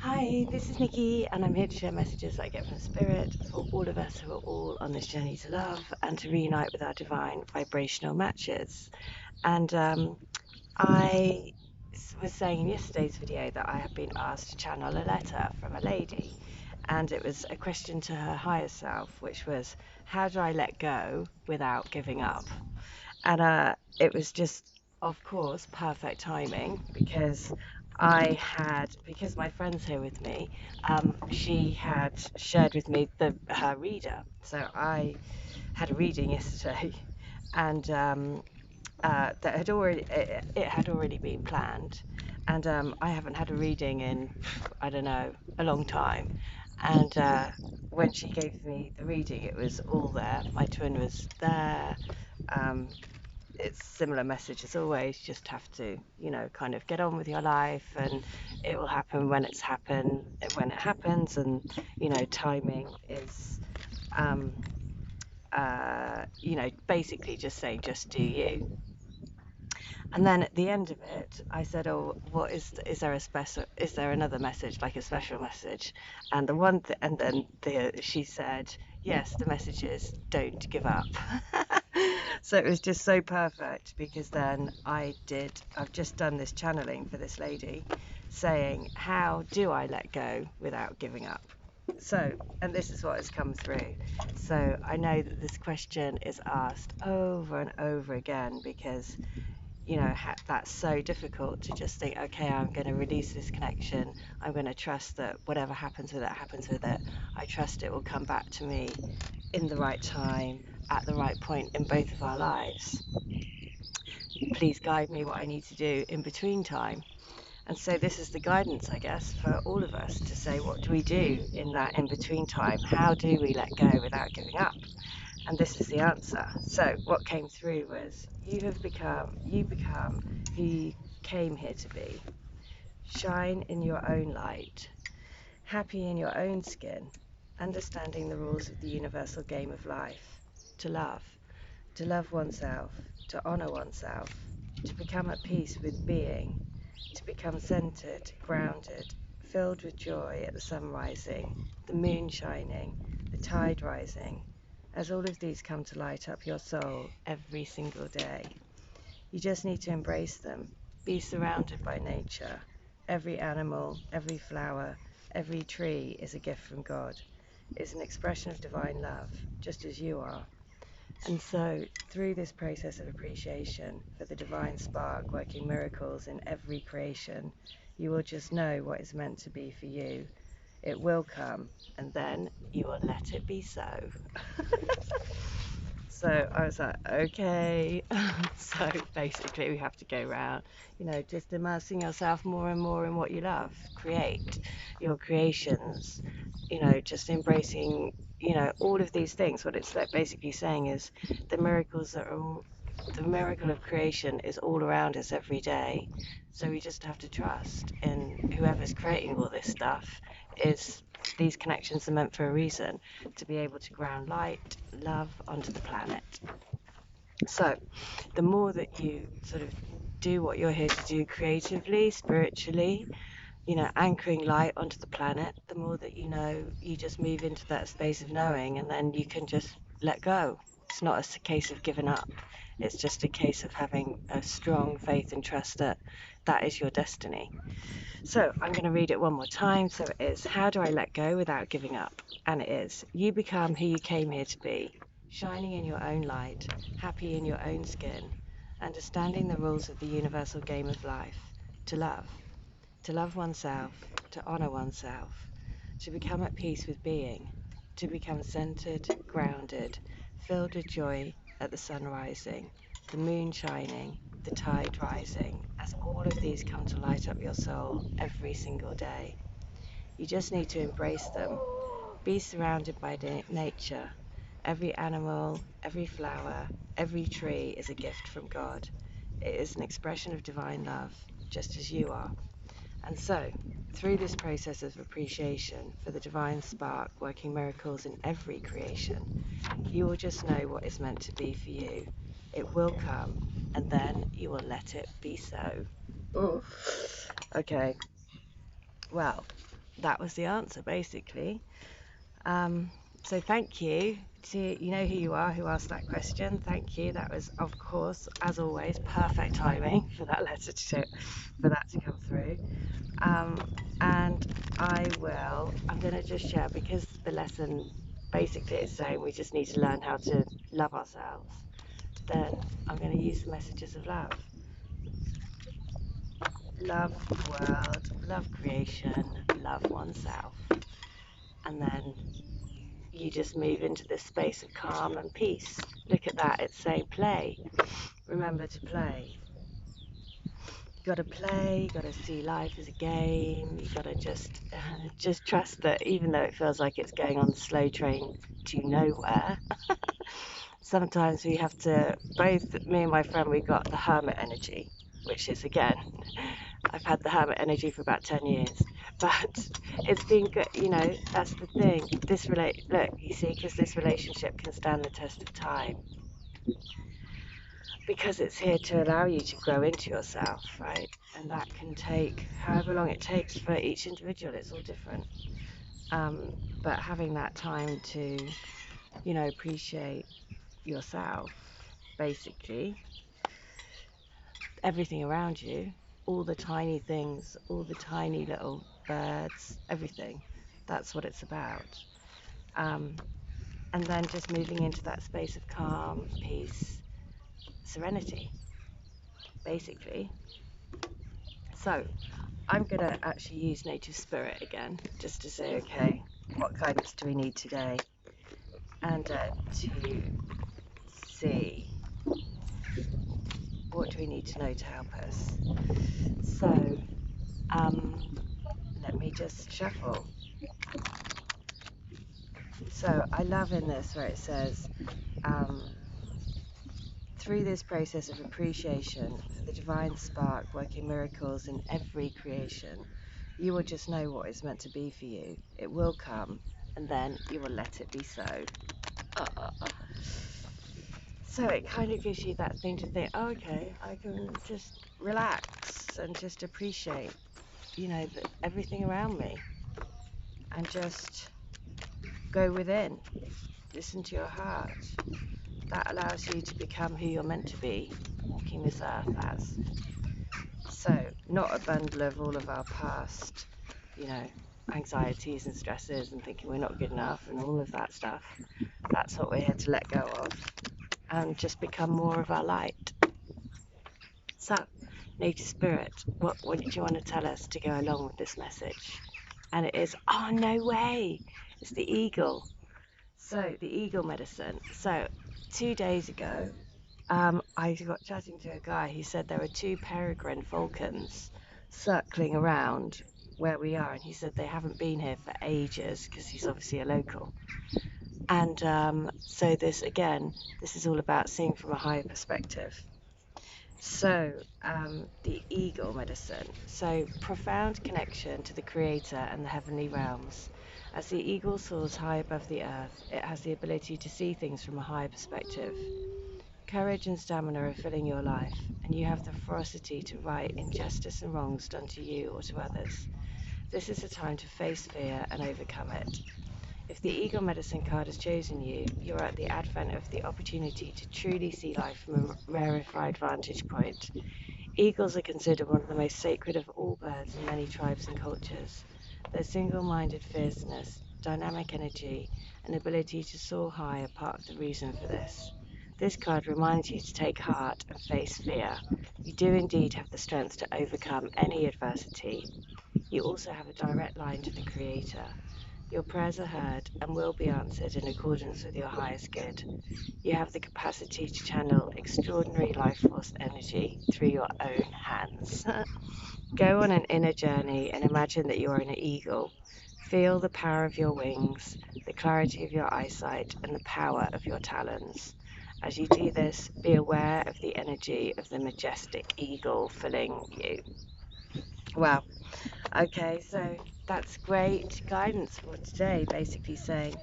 Hi, this is Nikki, and I'm here to share messages I get from Spirit for all of us who are all on this journey to love and to reunite with our divine vibrational matches. And I was saying in yesterday's video that I have been asked to channel a letter from a lady, and it was a question to her higher self, which was, how do I let go without giving up? And it was just, of course, perfect timing because because my friend's here with me, she had shared with me her reader. So I had a reading yesterday, and that had already it had already been planned, and I haven't had a reading in I don't know a long time, and when she gave me the reading, it was all there. My twin was there. Um, it's similar message as always. Just have to, kind of get on with your life, and it will happen when it happens, and timing is, um, basically just saying, just do you. And then at the end of it, I said, "Oh, is there a special? Is there another message, like a special message?" And and then she said, "Yes, the message is don't give up." So it was just so perfect because then I've just done this channeling for this lady, saying, "How do I let go without giving up?" So, and this is what has come through. So I know that this question is asked over and over again because that's so difficult to just think, okay, I'm going to release this connection. I'm going to trust that whatever happens with it happens with it. I trust it will come back to me in the right time, at the right point in both of our lives. Please guide me what I need to do in between time. And so this is the guidance, I guess, for all of us to say, what do we do in that in between time? How do we let go without giving up? And this is the answer. So what came through was, you become who you came here to be. Shine in your own light, happy in your own skin, understanding the rules of the universal game of life, to love oneself, to honor oneself, to become at peace with being, to become centered, grounded, filled with joy at the sun rising, the moon shining, the tide rising, as all of these come to light up your soul every single day. You just need to embrace them, be surrounded by nature. Every animal, every flower, every tree is a gift from God. It's an expression of divine love, just as you are. And so, through this process of appreciation for the divine spark working miracles in every creation, you will just know what is meant to be for you. It will come, and then you will let it be so. So I was like, okay. So basically, we have to go around, just immersing yourself more and more in what you love. Create your creations, just embracing, all of these things. What it's like basically saying is the miracle of creation is all around us every day. So we just have to trust in whoever's creating all this stuff is these connections are meant for a reason, to be able to ground light, love onto the planet. So the more that you sort of do what you're here to do creatively, spiritually, anchoring light onto the planet, the more that you just move into that space of knowing, and then you can just let go. It's not a case of giving up. It's just a case of having a strong faith and trust that that is your destiny. So I'm going to read it one more time. So it is, how do I let go without giving up? And it is, you become who you came here to be, shining in your own light, happy in your own skin, understanding the rules of the universal game of life, to love oneself, to honor oneself, to become at peace with being, to become centered, grounded, filled with joy at the sun rising, the moon shining, the tide rising, as all of these come to light up your soul every single day. You just need to embrace them. Be surrounded by nature. Every animal, every flower, every tree is a gift from God. It is an expression of divine love, just as you are. And so, through this process of appreciation for the divine spark working miracles in every creation, you will just know what is meant to be for you. It will come, and then you will let it be so. Ooh. Okay, well, that was the answer, basically. So thank you to, you know who you are, who asked that question. Thank you. That was, of course, as always, perfect timing for that letter for that to come through. And I'm going to just share, because the lesson basically is saying we just need to learn how to love ourselves. Then I'm going to use the messages of love. Love the world, love creation, love oneself. And then you just move into this space of calm and peace. Look at that, it's saying play. Remember to play. You gotta play, you gotta see life as a game, you gotta just trust that even though it feels like it's going on the slow train to nowhere, sometimes we have to, both me and my friend, we got the hermit energy, which is, again, I've had the hermit energy for about 10 years, but it's been good, you know, that's the thing. Look, you see, because this relationship can stand the test of time, because it's here to allow you to grow into yourself, right? And that can take however long it takes for each individual, it's all different. But having that time to, you know, appreciate yourself, basically, everything around you, all the tiny things, all the tiny little birds, everything. That's what it's about. Um, and then just moving into that space of calm, peace, serenity, basically. So I'm going to actually use native spirit again, just to say, okay, what guidance do we need today? And to see what do we need to know to help us. So let me just shuffle. So I love in this where it says, um, through this process of appreciation for the divine spark working miracles in every creation, you will just know what is meant to be for you. It will come, and then you will let it be so. So it kind of gives you that thing to think, oh, okay, I can just relax and just appreciate, you know, everything around me, and just go within, listen to your heart. That allows you to become who you're meant to be, walking this earth as. So, not a bundle of all of our past, you know, anxieties and stresses and thinking we're not good enough and all of that stuff. That's what we're here to let go of and just become more of our light. So, native spirit, what did you want to tell us to go along with this message? And it is, oh, no way, it's the eagle. So, the eagle medicine. So, 2 days ago, I got chatting to a guy who said there are two peregrine falcons circling around where we are, and he said they haven't been here for ages because he's obviously a local. And so this is all about seeing from a higher perspective. So the eagle medicine. So profound connection to the creator and the heavenly realms. As the eagle soars high above the earth, it has the ability to see things from a higher perspective. Courage and stamina are filling your life, and you have the ferocity to right injustice and wrongs done to you or to others. This is a time to face fear and overcome it. If the Eagle Medicine card has chosen you, you're at the advent of the opportunity to truly see life from a rarefied vantage point. Eagles are considered one of the most sacred of all birds in many tribes and cultures. Their single-minded fierceness, dynamic energy, and ability to soar high are part of the reason for this. This card reminds you to take heart and face fear. You do indeed have the strength to overcome any adversity. You also have a direct line to the Creator. Your prayers are heard and will be answered in accordance with your highest good. You have the capacity to channel extraordinary life force energy through your own hands. Go on an inner journey and imagine that you are an eagle. Feel the power of your wings, the clarity of your eyesight, and the power of your talons. As you do this, be aware of the energy of the majestic eagle filling you. Wow. Okay, so that's great guidance for today, basically saying,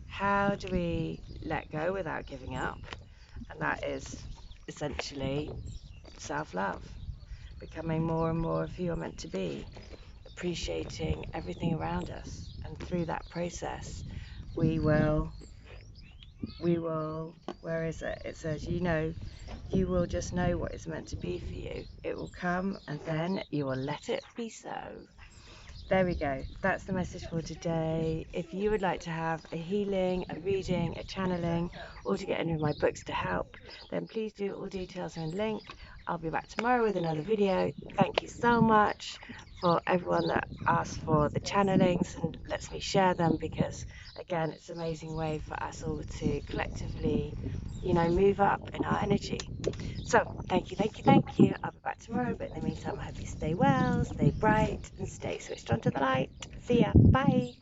how do we let go without giving up? And that is essentially self love, becoming more and more of who you're meant to be, appreciating everything around us. And through that process, we will, where is it? It says, you will just know what is meant to be for you. It will come, and then you will let it be so. There we go. That's the message for today. If you would like to have a healing, a reading, a channeling, or to get any of my books to help, then please do. All details are in the link. I'll be back tomorrow with another video. Thank you so much for everyone that asks for the channelings and lets me share them, because again, it's an amazing way for us all to collectively, move up in our energy. So thank you, thank you, thank you. I'll be back tomorrow, but in the meantime, I hope you stay well, stay bright, and stay switched onto the light. See ya. Bye.